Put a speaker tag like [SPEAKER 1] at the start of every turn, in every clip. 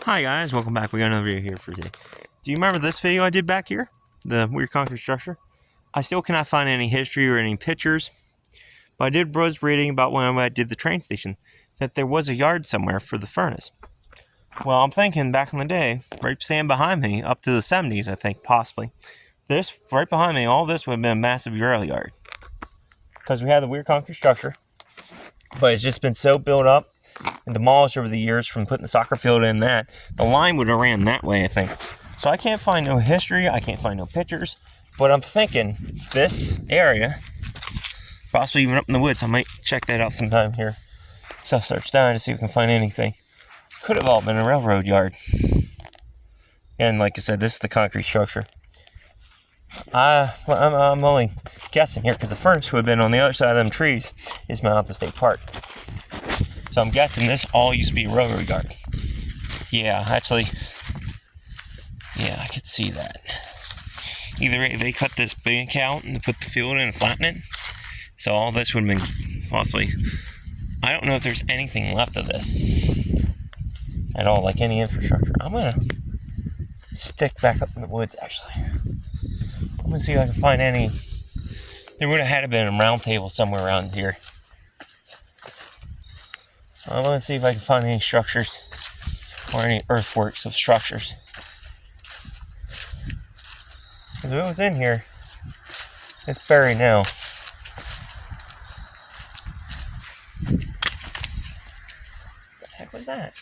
[SPEAKER 1] Hi guys, welcome back. We got another video here for today. Do you remember this video I did back here? The weird concrete structure? I still cannot find any history or any pictures, but I was reading about when I did the train station that there was a yard somewhere for the furnace. Well, I'm thinking back in the day, right standing behind me, up to the 70s I think, possibly, this, right behind me, all this would have been a massive rail yard. Because we had the weird concrete structure, but it's just been so built up and demolished over the years from putting the soccer field in that. The line would have ran that way, I think. So I can't find no history, I can't find no pictures, but I'm thinking this area, possibly even up in the woods, I might check that out sometime here. So search down to see if we can find anything. Could have all been a railroad yard. And like I said, this is the concrete structure. I'm only guessing here because the furnace would have been on the other side of them trees is Mount Alto State Park. So I'm guessing this all used to be a railroad yard. Yeah, actually, yeah, I could see that. Either they cut this bank out and put the field in and flatten it. So all this would have been possibly, I don't know if there's anything left of this at all, like any infrastructure. I'm gonna stick back up in the woods actually. I'm gonna see if I can find any. There would have had to been a round table somewhere around here. I want to see if I can find any structures or any earthworks of structures. Because if it was in here, it's buried now. What the heck was that?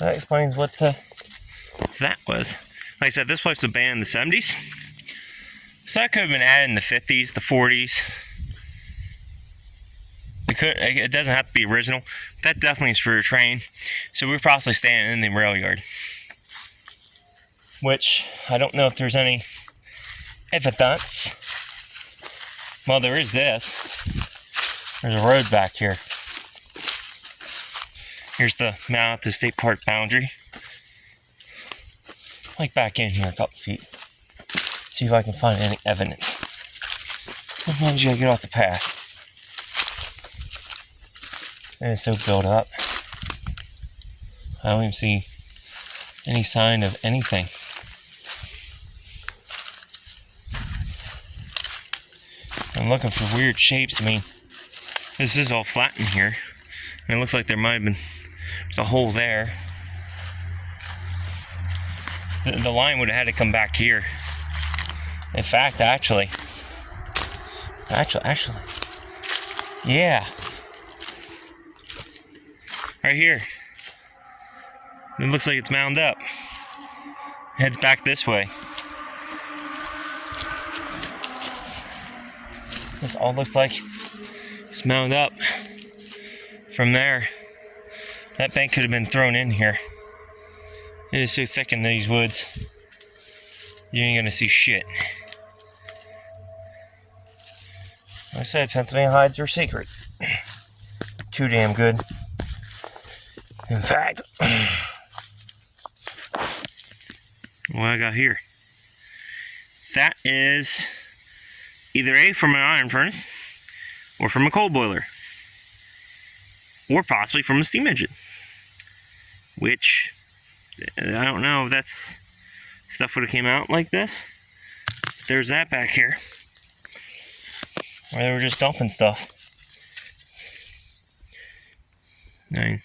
[SPEAKER 1] That explains what that was. Like I said, this place was abandoned in the 70s. So that could have been added in the 50s, the 40s. It doesn't have to be original. That definitely is for a train. So we're possibly standing in the rail yard. Which, I don't know if there's any evidence. Well, there is this. There's a road back here. Here's the Mount Alto State Park boundary. Like back in here a couple feet. See if I can find any evidence. Sometimes you gotta get off the path. And it's so built up. I don't even see any sign of anything. I'm looking for weird shapes. I mean, this is all flat in here. And it looks like there might have been, there's a hole there. The line would have had to come back here. In fact, actually, yeah. Right here. It looks like it's mound up. Heads back this way. This all looks like it's mound up. From there, that bank could have been thrown in here. It is so thick in these woods, you ain't gonna see shit. Like I said, Pennsylvania hides their secrets. Too damn good. In fact, what I got here, that is either A, from an iron furnace, or from a coal boiler, or possibly from a steam engine, which I don't know if that's stuff would have came out like this. There's that back here where they were just dumping stuff. They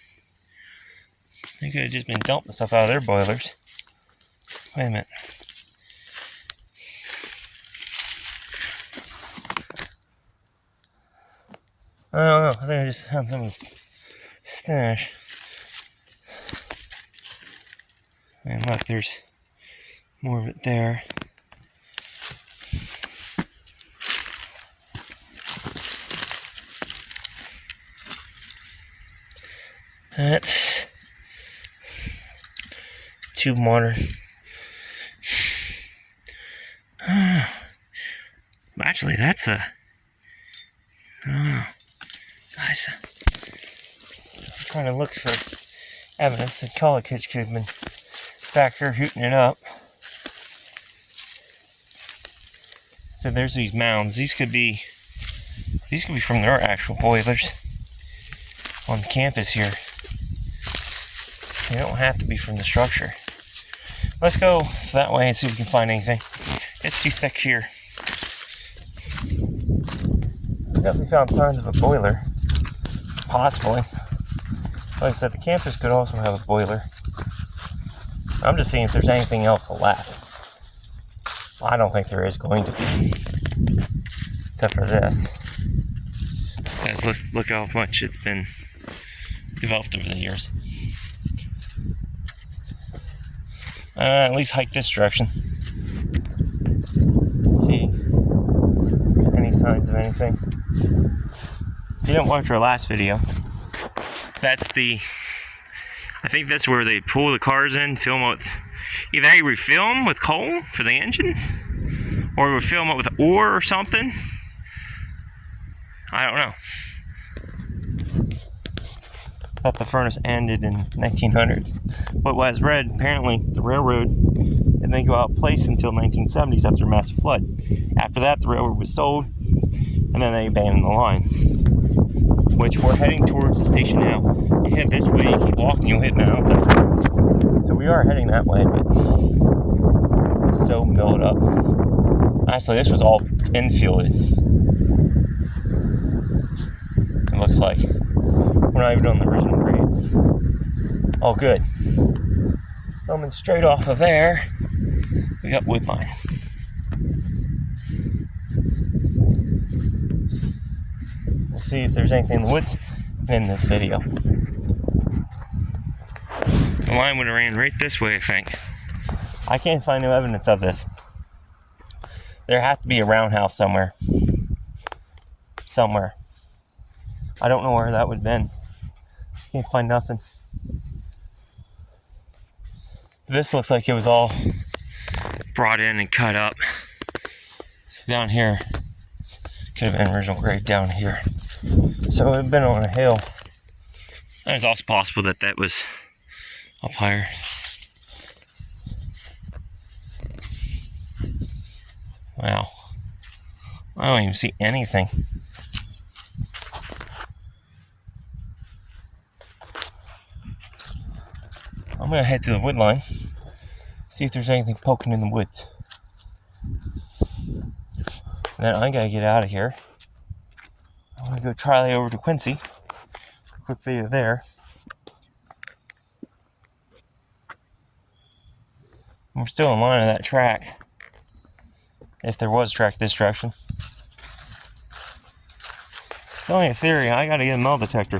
[SPEAKER 1] could have just been dumping stuff out of their boilers. Wait a minute. I don't know. I think I just found some of this stash. And look, there's more of it there. That's too modern. Actually, that's a. Guys, I'm trying to look for evidence that college kids could have been back here hooting it up. So there's these mounds. These could be from their actual boilers on campus here. They don't have to be from the structure. Let's go that way and see if we can find anything. It's too thick here. Definitely found signs of a boiler. Possibly. Like I said, the campus could also have a boiler. I'm just seeing if there's anything else left. I don't think there is going to be. Except for this. Guys, let's look how much it's been developed over the years. At least hike this direction. Let's see. Any signs of anything. If you didn't watch our last video, I think that's where they pull the cars in, film it with, either they refill them with coal for the engines, or we fill them up with ore or something. I don't know. Thought the furnace ended in 1900s. But what I was read, apparently the railroad didn't go out of place until 1970s after a massive flood. After that, the railroad was sold, and then they abandoned the line. Which we're heading towards the station now. You head this way, you keep walking, you'll hit Alto. So we are heading that way, but it's so milled up. Honestly, this was all infielded. It looks like. We're not even on the original grade. Oh, good. Coming straight off of there, we got woodline. We'll see if there's anything in the woods in this video. The line would have ran right this way, I think. I can't find no evidence of this. There has to be a roundhouse somewhere. Somewhere. I don't know where that would have been. Can't find nothing. This looks like it was all brought in and cut up. Down here, could have been original grade down here. So it would have been on a hill. And it's also possible that that was up higher. Wow. I don't even see anything. I'm going to head to the wood line, see if there's anything poking in the woods. And then I got to get out of here. I'm going to go trolley over to Quincy. Quick video there. We're still in line of that track. If there was a track this direction. It's only a theory. I got to get a metal detector.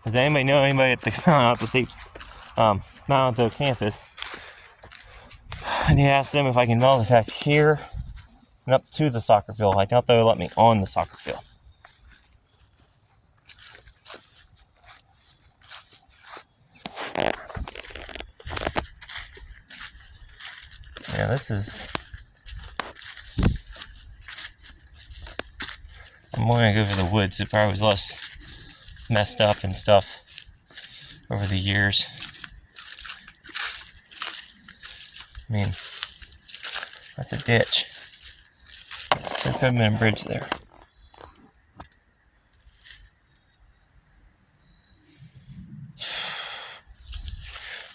[SPEAKER 1] Does anybody know anybody at the Alto campus? I need to ask them if I can metal detect here and up to the soccer field. I doubt they'll let me on the soccer field. Yeah, this is... I'm going to go for the woods. It probably was less messed up and stuff over the years. I mean, that's a ditch. There could have been a bridge there.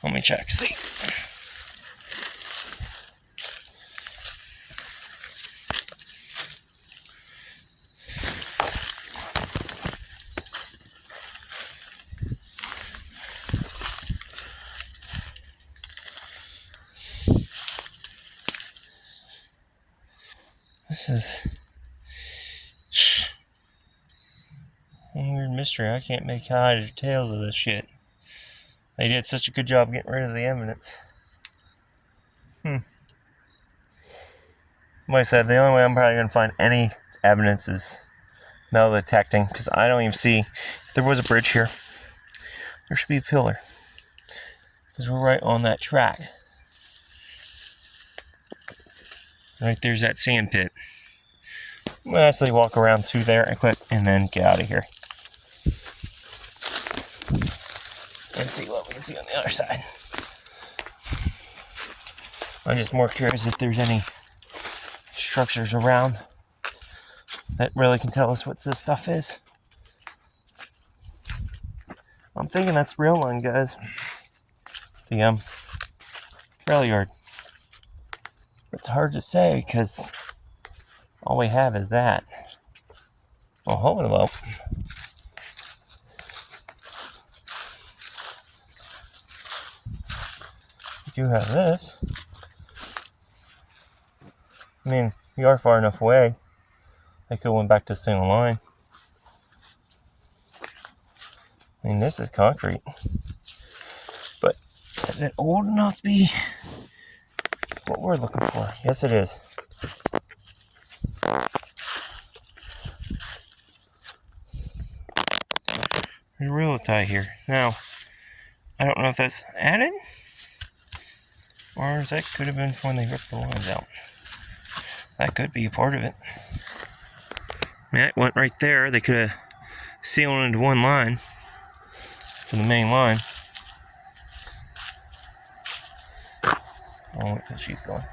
[SPEAKER 1] Let me check, see. This is one weird mystery. I can't make heads or tails of this shit. They did such a good job getting rid of the evidence. Like I said, the only way I'm probably going to find any evidence is metal detecting, because I don't even see if there was a bridge here. There should be a pillar, because we're right on that track. Right there's that sand pit. I'm going to actually walk around through there and quick and then get out of here. And see what we can see on the other side. I'm just more curious if there's any structures around that really can tell us what this stuff is. I'm thinking that's rail line, guys. The rail yard. It's hard to say because all we have is that. Well, hold it up. We do have this. I mean, we are far enough away. I could have went back to a single line. I mean, this is concrete. But is it old enough to be what we're looking for? Yes, it is. There's a railroad tie here. Now, I don't know if that's added, or that could have been when they ripped the lines out. That could be a part of it. I mean, that went right there. They could have sealed into one line for the main line. I'll wait till she's gone.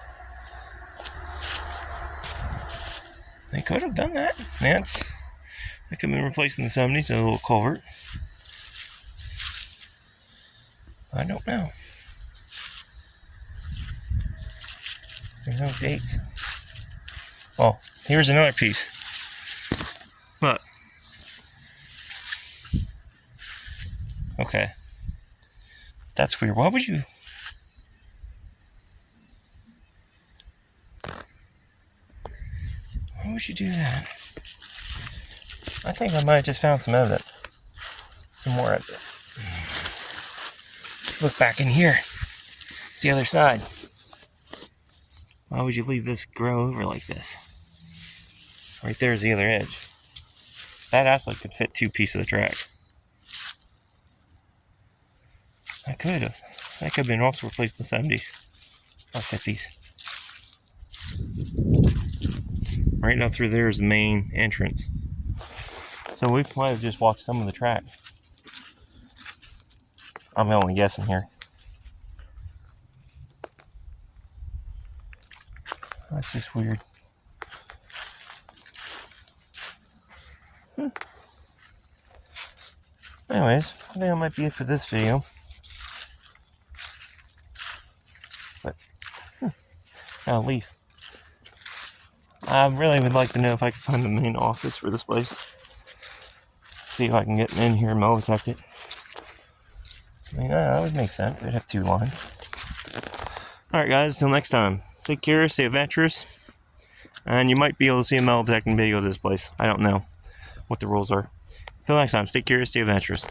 [SPEAKER 1] They could have done that. That could have been replaced in the 70s, a little culvert. I don't know. There's no dates. Well, here's another piece. Look. Okay. That's weird. Why would you... Why would you do that? I think I might have just found some evidence. Some more evidence. Look back in here. It's the other side. Why would you leave this grow over like this? Right there's the other edge. That actually could fit two pieces of the track. I could have. That could have been also replaced in the 70s. Or 50s. Right now through there is the main entrance. So we might have just walked some of the track. I'm only guessing here. That's just weird. Anyways, I think that might be it for this video. But, I'll leave. I really would like to know if I can find the main office for this place. See if I can get in here and metal detect it. I mean, that would make sense. We'd have two lines. Alright guys, till next time. Take care, stay adventurous. And you might be able to see a metal detecting video of this place. I don't know what the rules are. Till next time, stay curious, stay adventurous.